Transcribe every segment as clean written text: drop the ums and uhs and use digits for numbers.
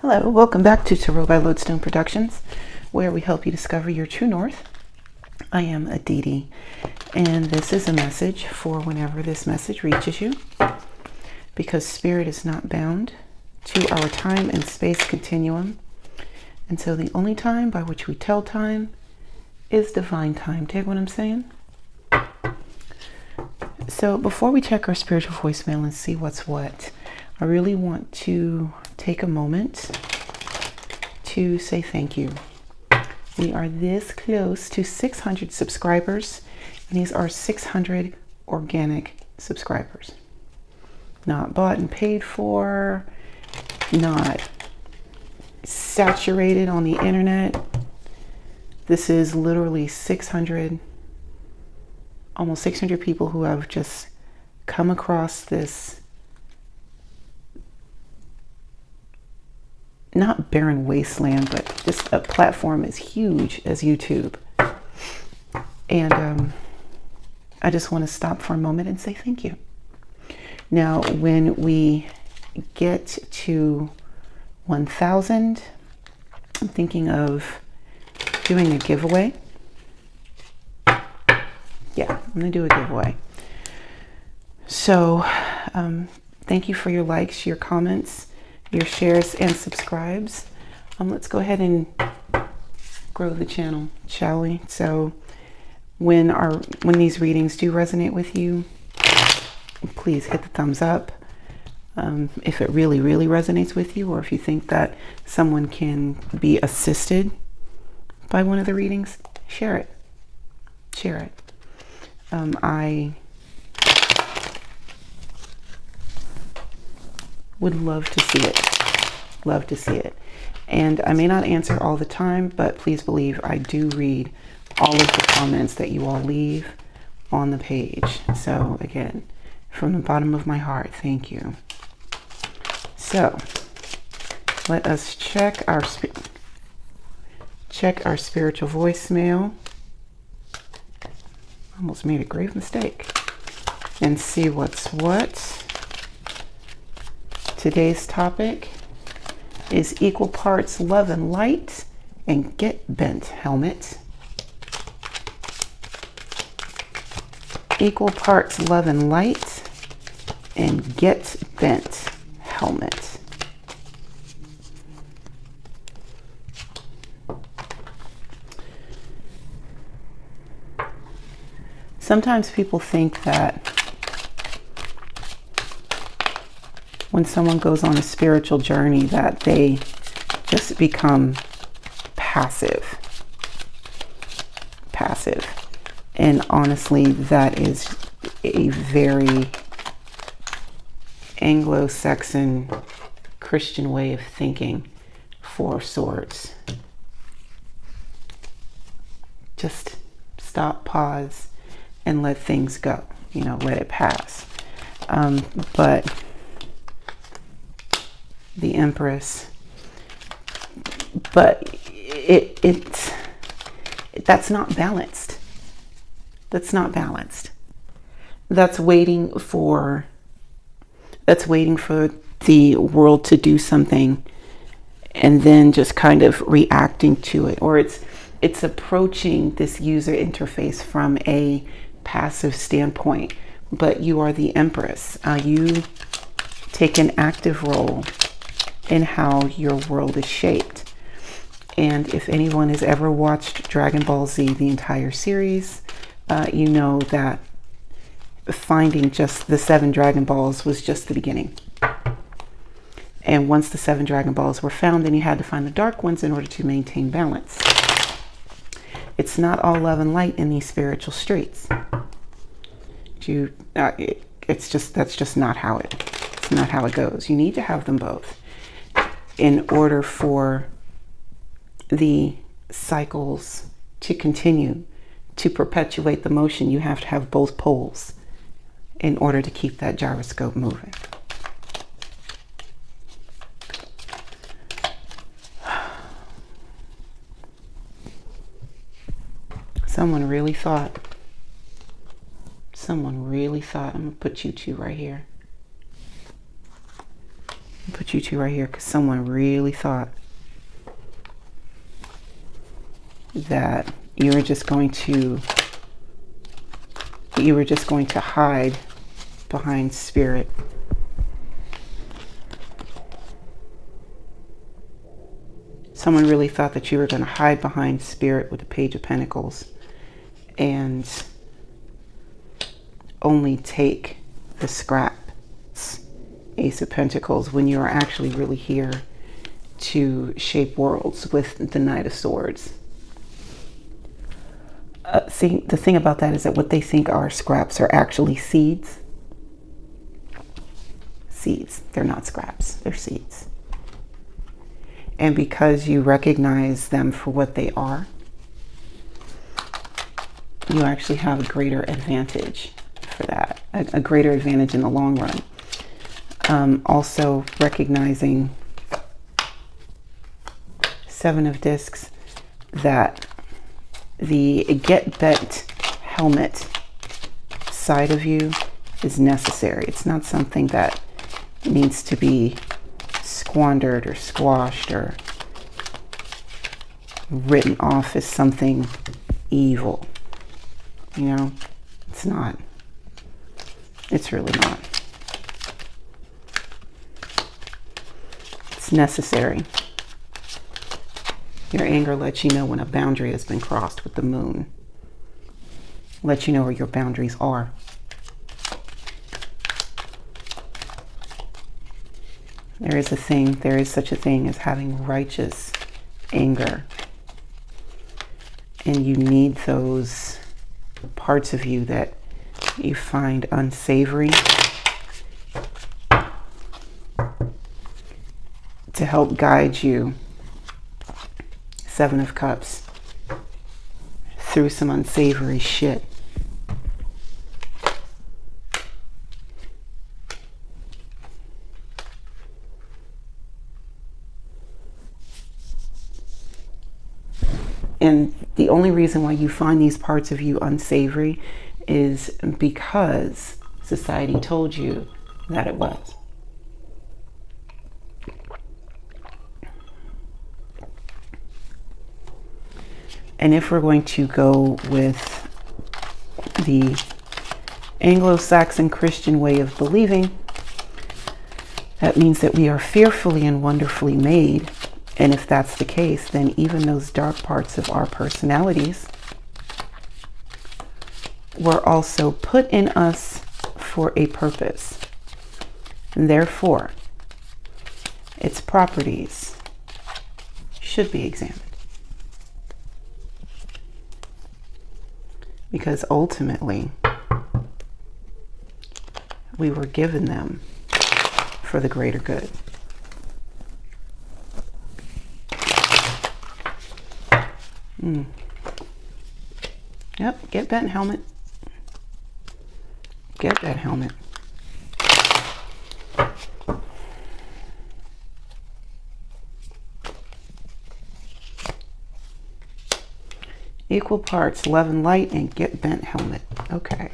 Hello, welcome back to Tarot by Lodestone Productions, where we help you discover your true north. I am Aditi, and this is a message for whenever this message reaches you, because Spirit is not bound to our time and space continuum, and so the only time by which we tell time is divine time. Take what I'm saying? So before we check our spiritual voicemail and see what's what, I really want to take a moment to say thank you. We are this close to 600 subscribers, and these are 600 organic subscribers. Not bought and paid for, not saturated on the internet. This is literally 600, almost 600 people who have just come across this not barren wasteland, but just a platform as huge as YouTube. And I just want to stop for a moment and say thank you. Now, when we get to 1,000, I'm thinking of doing a giveaway. Yeah, I'm going to do a giveaway. So thank you for your likes, your comments, your shares and subscribes. Let's go ahead and grow the channel, shall we? So when these readings do resonate with you, please hit the thumbs up. If it really resonates with you, or if you think that someone can be assisted by one of the readings, share it. Share it. I would love to see it. Love to see it. And I may not answer all the time, but please believe I do read all of the comments that you all leave on the page. So again, from the bottom of my heart, thank you. So let us check our spiritual voicemail. Almost made a grave mistake. And see what's what. Today's topic is equal parts love and light and get bent helmet. Equal parts love and light and get bent helmet. Sometimes people think that when someone goes on a spiritual journey that they just become passive. And honestly, that is a very Anglo-Saxon Christian way of thinking, for Swords. Just stop, pause, and let things go. You know, let it pass. But the Empress, but that's not balanced. That's not balanced. That's waiting for the world to do something and then just kind of reacting to it, or it's approaching this user interface from a passive standpoint. But you are the Empress. You take an active role in how your world is shaped. And if anyone has ever watched Dragon Ball Z, the entire series, you know that finding just the 7 Dragon Balls was just the beginning. And once the 7 Dragon Balls were found, then you had to find the dark ones in order to maintain balance. It's not all love and light in these spiritual streets. That's just not how it's not how it goes. You need to have them both in order for the cycles to continue, to perpetuate the motion. You have to have both poles in order to keep that gyroscope moving. Someone really thought, I'm gonna put you two right here. put you two right here because someone really thought that you were just going to hide behind spirit. Someone really thought that you were going to hide behind spirit with the Page of Pentacles and only take the scraps, Ace of Pentacles, when you are actually really here to shape worlds with the Knight of Swords. See, the thing about that is that what they think are scraps are actually seeds. Seeds. They're not scraps. They're seeds. And because you recognize them for what they are, you actually have a greater advantage for that. A greater advantage in the long run. Also recognizing Seven of Discs, that the get bent helmet side of you is necessary. It's not something that needs to be squandered or squashed or written off as something evil. You know, it's not. It's really not. It's necessary. Your anger lets you know when a boundary has been crossed with the moon. Lets you know where your boundaries are. There is such a thing as having righteous anger. And you need those parts of you that you find unsavory to help guide you, Seven of Cups, through some unsavory shit. And the only reason why you find these parts of you unsavory is because society told you that it was. And if we're going to go with the Anglo-Saxon Christian way of believing, that means that we are fearfully and wonderfully made. And if that's the case, then even those dark parts of our personalities were also put in us for a purpose. And therefore, its properties should be examined. Because ultimately, we were given them for the greater good. Yep, get bent helmet. Get that helmet. Equal parts love and light and get bent helmet. Okay.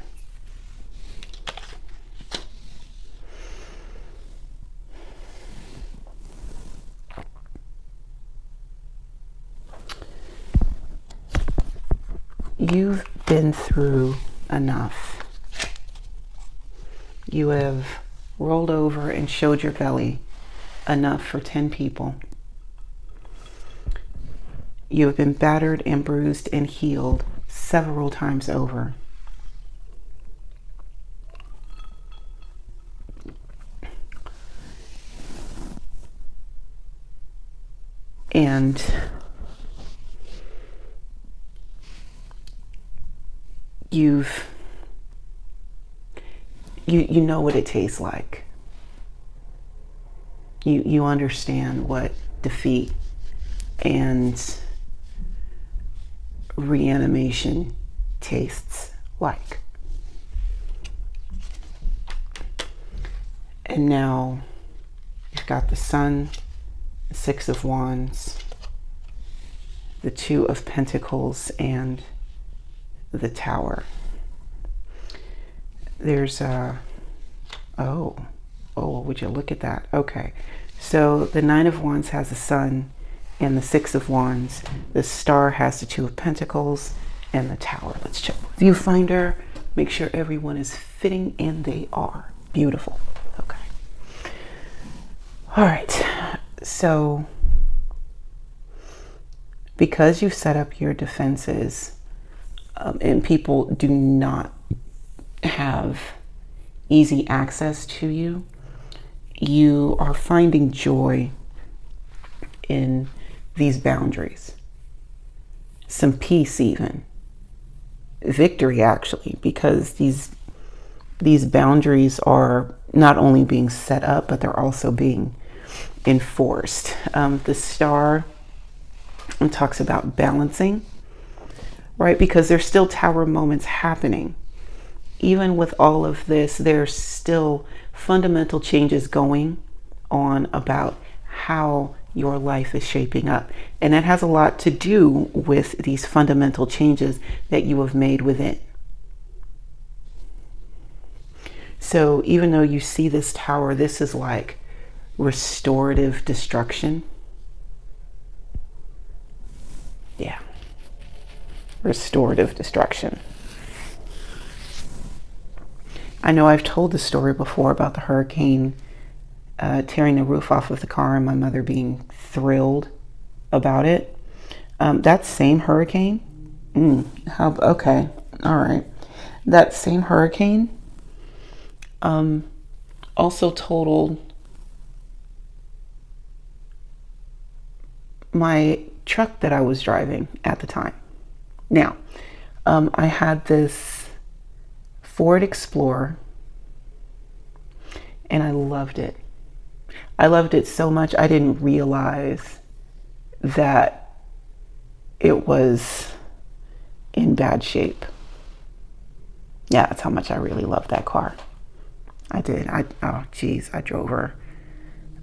You've been through enough. You have rolled over and showed your belly enough for 10 people. You have been battered and bruised and healed several times over. And you know what it tastes like. You understand what defeat and reanimation tastes like. And now you've got the Sun, the Six of Wands, the Two of Pentacles, and the Tower. There's a, oh, would you look at that? Okay, So the Nine of Wands has the Sun and the Six of Wands. The Star has the Two of Pentacles and the Tower. Let's check Viewfinder. Make sure everyone is fitting, and they are. Beautiful. Okay. All right. So because you've set up your defenses, and people do not have easy access to you, you are finding joy in these boundaries, some peace, even victory, actually, because these boundaries are not only being set up, but they're also being enforced. The Star talks about balancing, right? Because there's still Tower moments happening. Even with all of this, there's still fundamental changes going on about how your life is shaping up. And that has a lot to do with these fundamental changes that you have made within. So even though you see this Tower, this is like restorative destruction. Yeah. Restorative destruction. I know I've told the story before about the hurricane tearing the roof off of the car and my mother being thrilled about it. That same hurricane, okay, all right. That same hurricane also totaled my truck that I was driving at the time. Now, I had this Ford Explorer, and I loved it. I loved it so much I didn't realize that it was in bad shape. Yeah, that's how much I really loved that car. I did. Oh geez, I drove her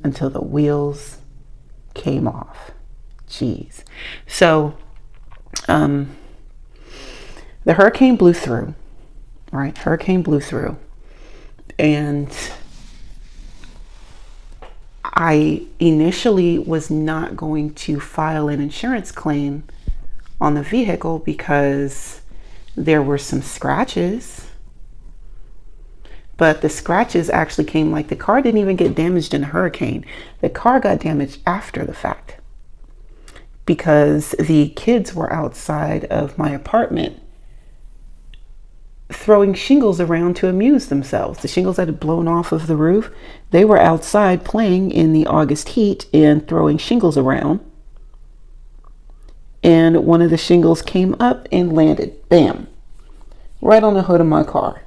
until the wheels came off. Jeez. So the hurricane blew through. Right, hurricane blew through, and I initially was not going to file an insurance claim on the vehicle because there were some scratches, but the scratches actually came, like, the car didn't even get damaged in the hurricane. The car got damaged after the fact because the kids were outside of my apartment throwing shingles around to amuse themselves. The shingles that had blown off of the roof, they were outside playing in the August heat and throwing shingles around. And one of the shingles came up and landed, bam, right on the hood of my car.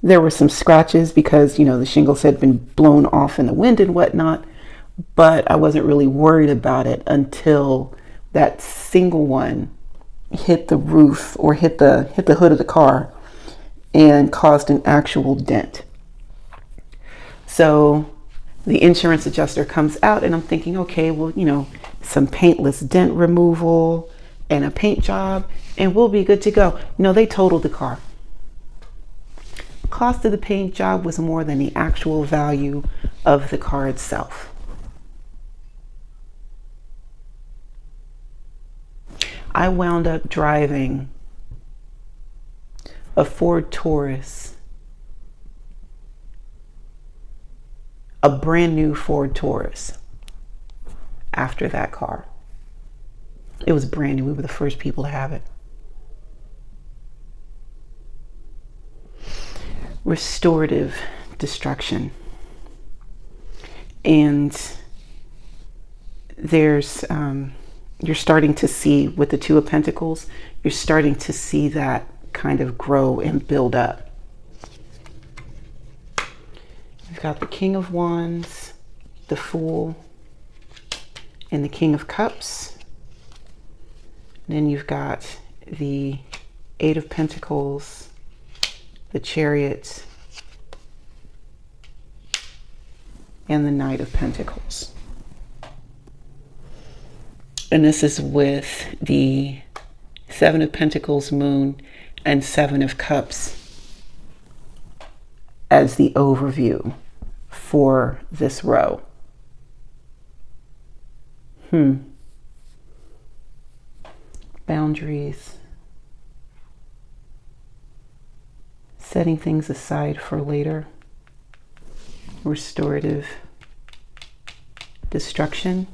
There were some scratches because, the shingles had been blown off in the wind and whatnot, but I wasn't really worried about it until that single one hit the roof or hit the hood of the car and caused an actual dent. So the insurance adjuster comes out, and I'm thinking, okay, well, some paintless dent removal and a paint job, and we'll be good to go. No, they totaled the car. Cost of the paint job was more than the actual value of the car itself. I wound up driving a Ford Taurus, a brand new Ford Taurus, after that car. It was brand new. We were the first people to have it. Restorative destruction. And there's you're starting to see with the Two of Pentacles, you're starting to see that kind of grow and build up. You've got the King of Wands, the Fool, and the King of Cups. Then you've got the Eight of Pentacles, the Chariot, and the Knight of Pentacles. And this is with the Seven of Pentacles, Moon, and Seven of Cups as the overview for this row? Boundaries. Setting things aside for later. Restorative destruction.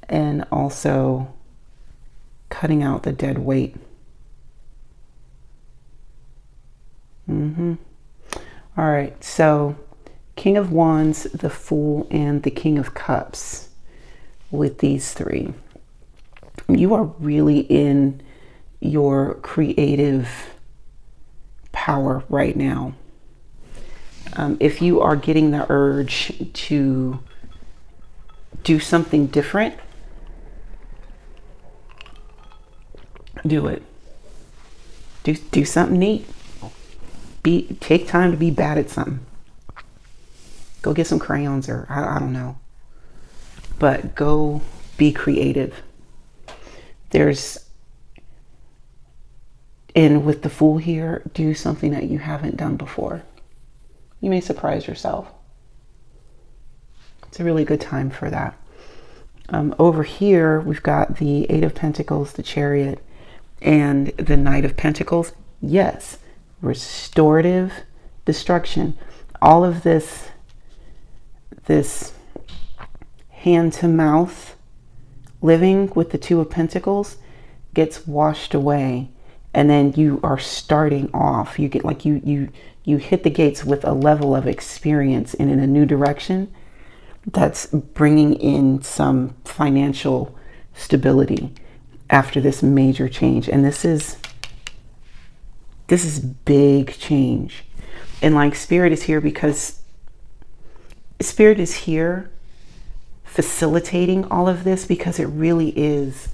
And also cutting out the dead weight. All right, so King of Wands, the Fool, and the King of Cups. With these three, you are really in your creative power right now. If you are getting the urge to do something different, do it. Do something neat. Take time to be bad at something. Go get some crayons, or I don't know. But go be creative. And with the Fool here, do something that you haven't done before. You may surprise yourself. It's a really good time for that. Over here, we've got the Eight of Pentacles, the Chariot, and the Knight of Pentacles. Yes, restorative destruction. All of this hand to mouth living with the Two of Pentacles gets washed away, and then you are starting off. You get like you hit the gates with a level of experience and in a new direction that's bringing in some financial stability after this major change. And this is big change. And like Spirit is here because Spirit is here facilitating all of this, because it really is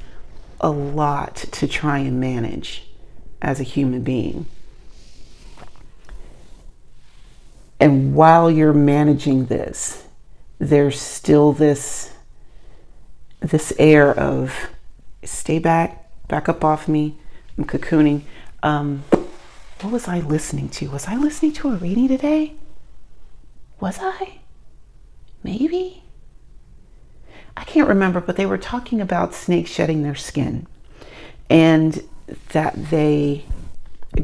a lot to try and manage as a human being. And while you're managing this, there's still this air of stay back up off me, I'm cocooning. What was I listening to? Was I listening to a reading today? Was I? Maybe? I can't remember, but they were talking about snakes shedding their skin, and that they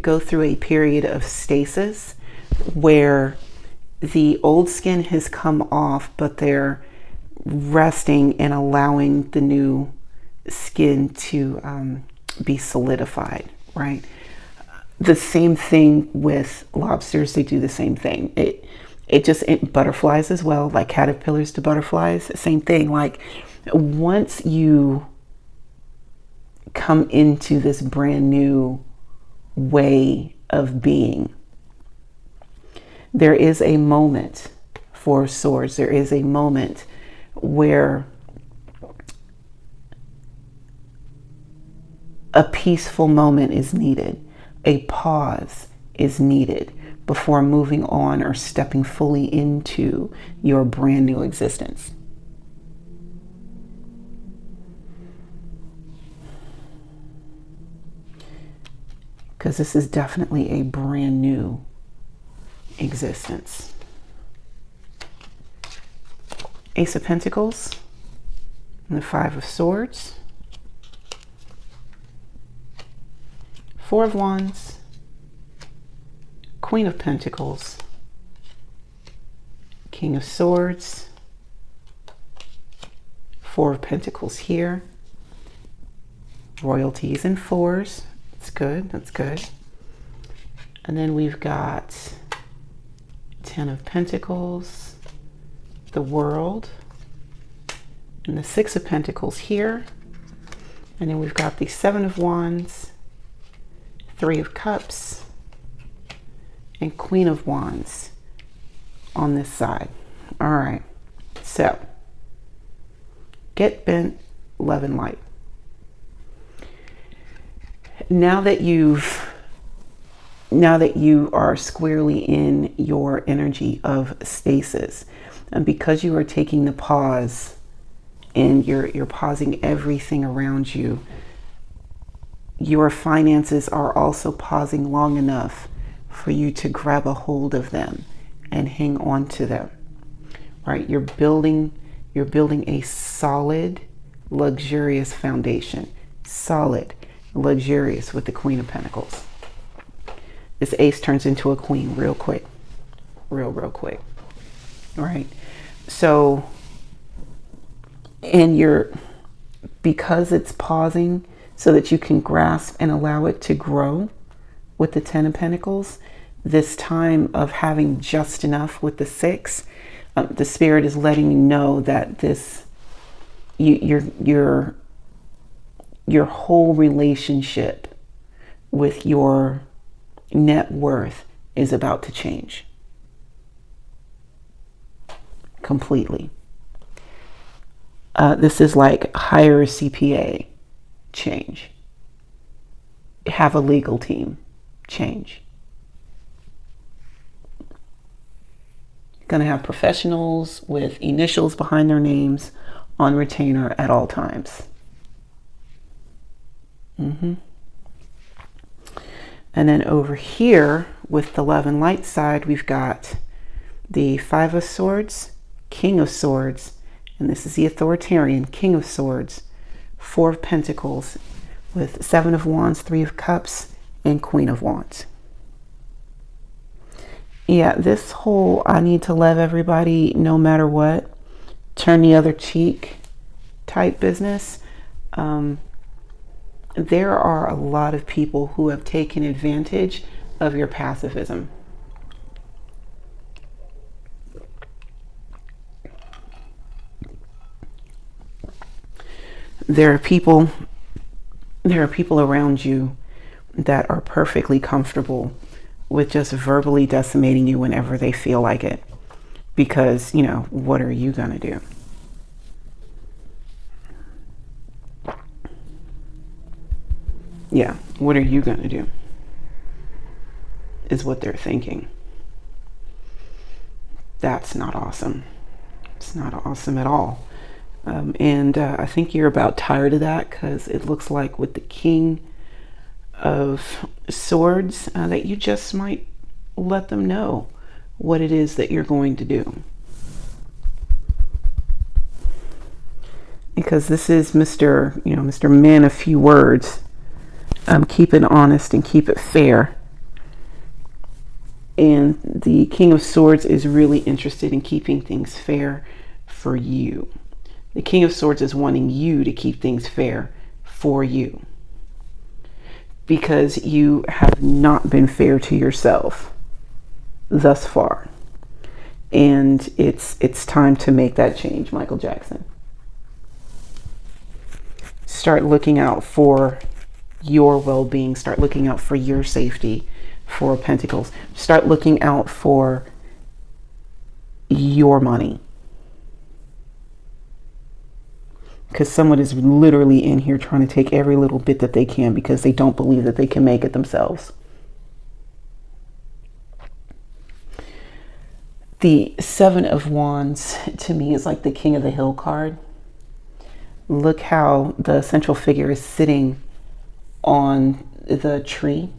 go through a period of stasis where the old skin has come off, but they're resting and allowing the new skin to be solidified, right? The same thing with lobsters. They do the same thing. Butterflies as well, like caterpillars to butterflies, same thing. Like once you come into this brand new way of being, there is a moment for swords. There is a moment where a peaceful moment is needed. A pause is needed before moving on or stepping fully into your brand new existence. Because this is definitely a brand new existence. Ace of Pentacles and the Five of Swords. Four of Wands. Queen of Pentacles. King of Swords. Four of Pentacles here. Royalties in fours. That's good. That's good. And then we've got Ten of Pentacles, the World, and the Six of Pentacles here. And then we've got the Seven of Wands, Three of Cups, and Queen of Wands on this side. All right, so get bent, love and light. Now that you are squarely in your energy of stasis, and because you are taking the pause and you're pausing everything around you, your finances are also pausing long enough for you to grab a hold of them and hang on to them. Right? You're building a solid, luxurious foundation. Solid, luxurious with the Queen of Pentacles. This ace turns into a queen real quick. Real quick. All right. So, and because it's pausing so that you can grasp and allow it to grow with the Ten of Pentacles, this time of having just enough with the Six, the Spirit is letting you know that your whole relationship with your net worth is about to change completely. This is like hire a CPA, change. Have a legal team, change. Going to have professionals with initials behind their names on retainer at all times. And then over here with the Love and Light side, we've got the Five of Swords, King of Swords, and this is the authoritarian King of Swords, Four of Pentacles with Seven of Wands, Three of Cups, and Queen of Wands. Yeah, this whole I need to love everybody no matter what, turn the other cheek type business. There are a lot of people who have taken advantage of your pacifism. There are people around you that are perfectly comfortable with just verbally decimating you whenever they feel like it. Because, you know, what are you going to do? Yeah, what are you going to do? Is what they're thinking. That's not awesome. It's not awesome at all. And I think you're about tired of that, because it looks like with the King of Swords that you just might let them know what it is that you're going to do. Because this is Mr. Man of Few Words. Keep it honest and keep it fair. And the King of Swords is really interested in keeping things fair for you. The King of Swords is wanting you to keep things fair for you. Because you have not been fair to yourself thus far. And it's time to make that change, Michael Jackson. Start looking out for your well-being. Start looking out for your safety. Four of Pentacles. Start looking out for your money. Because someone is literally in here trying to take every little bit that they can because they don't believe that they can make it themselves. The Seven of Wands to me is like the King of the Hill card. Look how the central figure is sitting on the tree,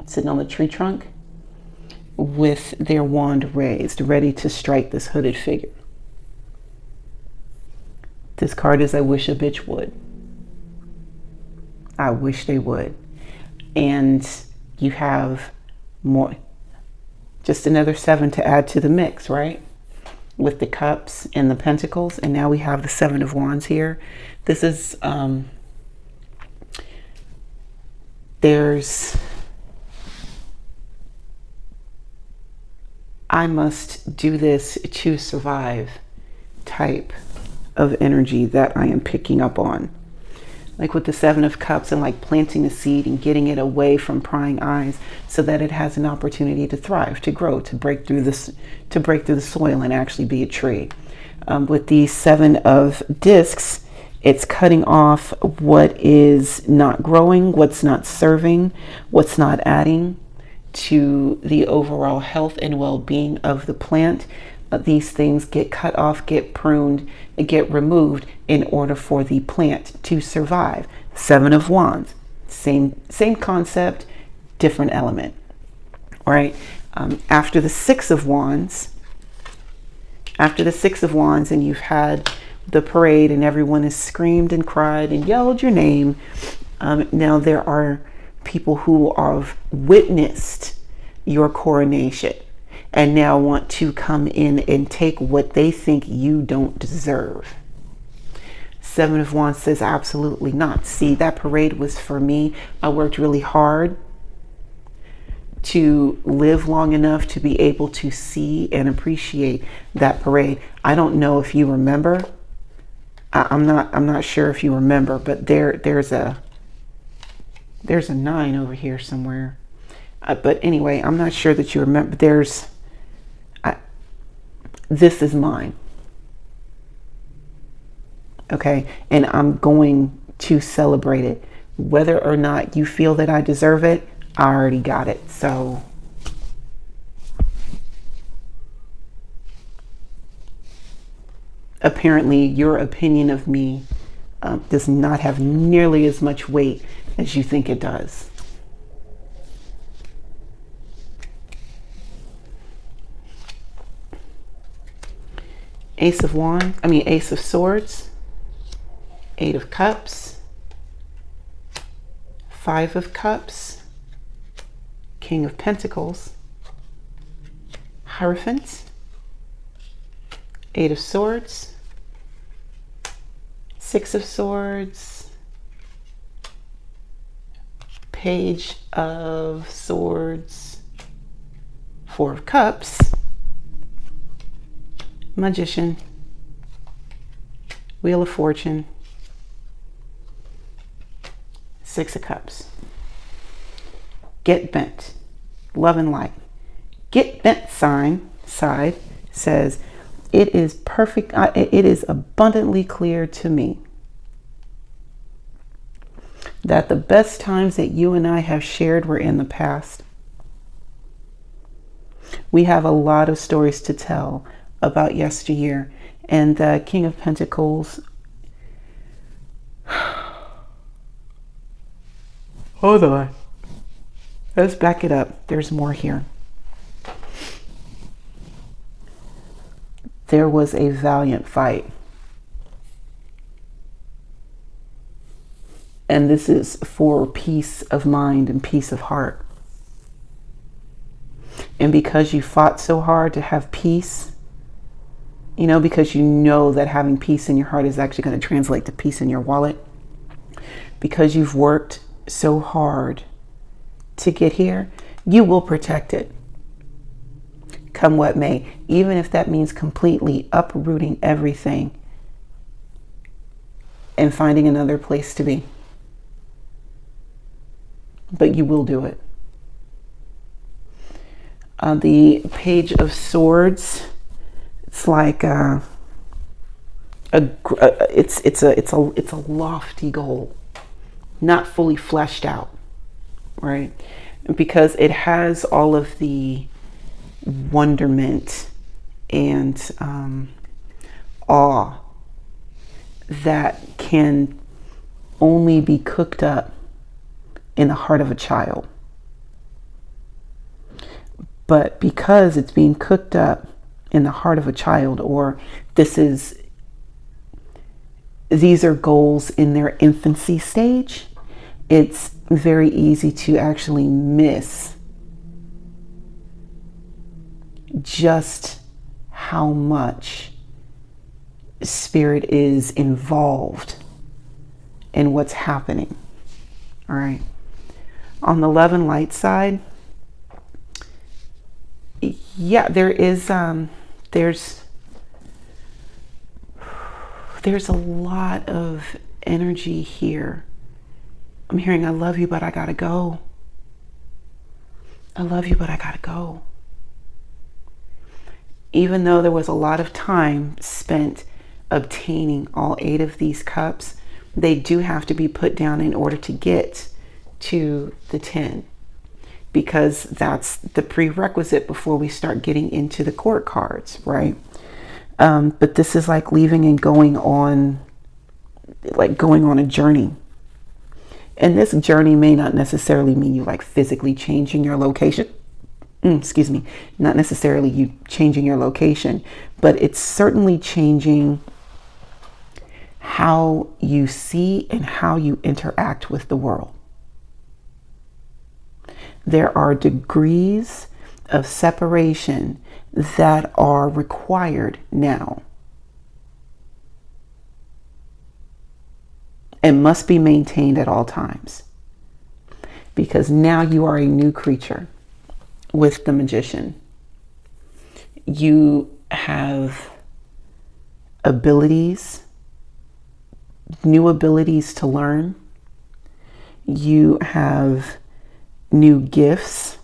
sitting on the tree trunk with their wand raised, ready to strike this hooded figure. This card is I wish a bitch would. I wish they would. And you have more, just another 7 to add to the mix, right? With the cups and the pentacles. And now we have the Seven of Wands here. This is, there's, I must do this to survive type of energy that I am picking up on. Like with the Seven of Cups and like planting a seed and getting it away from prying eyes so that it has an opportunity to thrive, to grow, to break through this, to break through the soil and actually be a tree. With the Seven of Discs, it's cutting off what is not growing, what's not serving, what's not adding to the overall health and well-being of the plant. These things get cut off, get pruned, get removed in order for the plant to survive. Seven of Wands, same concept, different element. All right. After the Six of Wands, After the Six of Wands and you've had the parade and everyone has screamed and cried and yelled your name, now there are people who have witnessed your coronation and now want to come in and take what they think you don't deserve. Seven of Wands says absolutely not. See, that parade was for me. I worked really hard to live long enough to be able to see and appreciate that parade. I don't know if you remember. I'm not sure if you remember, but there's a 9 over here somewhere. But anyway, I'm not sure that you remember. This is mine. Okay, and I'm going to celebrate it. Whether or not you feel that I deserve it, I already got it. So apparently your opinion of me does not have nearly as much weight as you think it does. Ace of Swords, 8 of Cups, 5 of Cups, King of Pentacles, Hierophant, 8 of Swords, 6 of Swords, Page of Swords, 4 of Cups, Magician, Wheel of Fortune, 6 of Cups. Get bent. Love and light. Get bent side says, it is perfect. It is abundantly clear to me that the best times that you and I have shared were in the past. We have a lot of stories to tell about yesteryear, and the King of Pentacles. Hold on. Let's back it up. There's more here. There was a valiant fight. And this is for peace of mind and peace of heart. And because you fought so hard to have peace, because you know that having peace in your heart is actually going to translate to peace in your wallet, because you've worked so hard to get here, you will protect it, come what may, even if that means completely uprooting everything and finding another place to be. But you will do it. The Page of Swords, it's like it's a lofty goal, not fully fleshed out, right? Because it has all of the wonderment and awe that can only be cooked up in the heart of a child. But because it's being cooked up in the heart of a child, or these are goals in their infancy stage, it's very easy to actually miss just how much spirit is involved in what's happening. All right. On the love and light side, yeah, there's a lot of energy here. I'm hearing, I love you, but I gotta go. I love you, but I gotta go. Even though there was a lot of time spent obtaining all 8 of these cups, they do have to be put down in order to get to the 10. Because that's the prerequisite before we start getting into the court cards, right? But this is like leaving and going on a journey. And this journey may not necessarily mean you like physically changing your location. excuse me, not necessarily you changing your location, but it's certainly changing how you see and how you interact with the world. There are degrees of separation that are required now and must be maintained at all times, because now you are a new creature with the magician. You have abilities, new abilities to learn. You have new gifts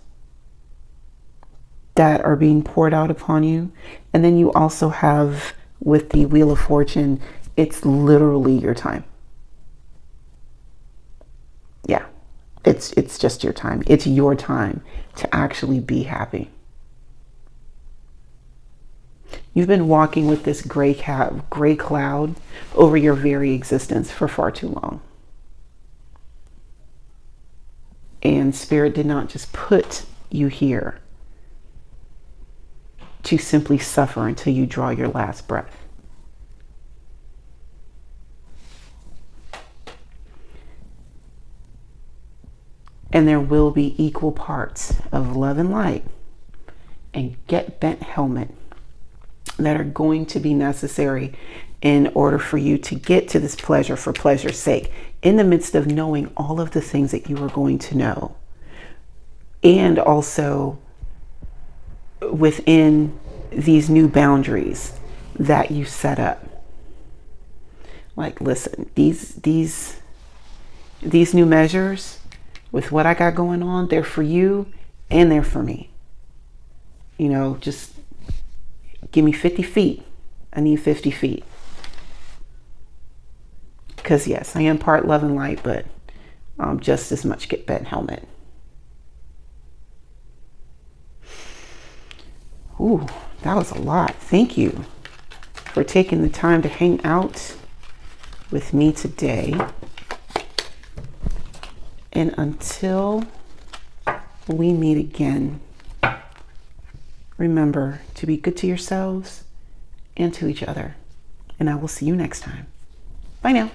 that are being poured out upon you. And then you also have, with the Wheel of Fortune, it's literally your time. Yeah, it's just your time. It's your time to actually be happy. You've been walking with this gray cloud over your very existence for far too long. And Spirit did not just put you here to simply suffer until you draw your last breath. And there will be equal parts of love and light and get bent helmet that are going to be necessary in order for you to get to this pleasure for pleasure's sake, in the midst of knowing all of the things that you are going to know, and also within these new boundaries that you set up. Like, listen, these new measures with what I got going on, they're for you and they're for me. You know, just give me 50 feet. I need 50 feet. Because yes, I am part love and light, but just as much get bent helmet. Ooh, that was a lot. Thank you for taking the time to hang out with me today. And until we meet again, remember to be good to yourselves and to each other. And I will see you next time. Bye now.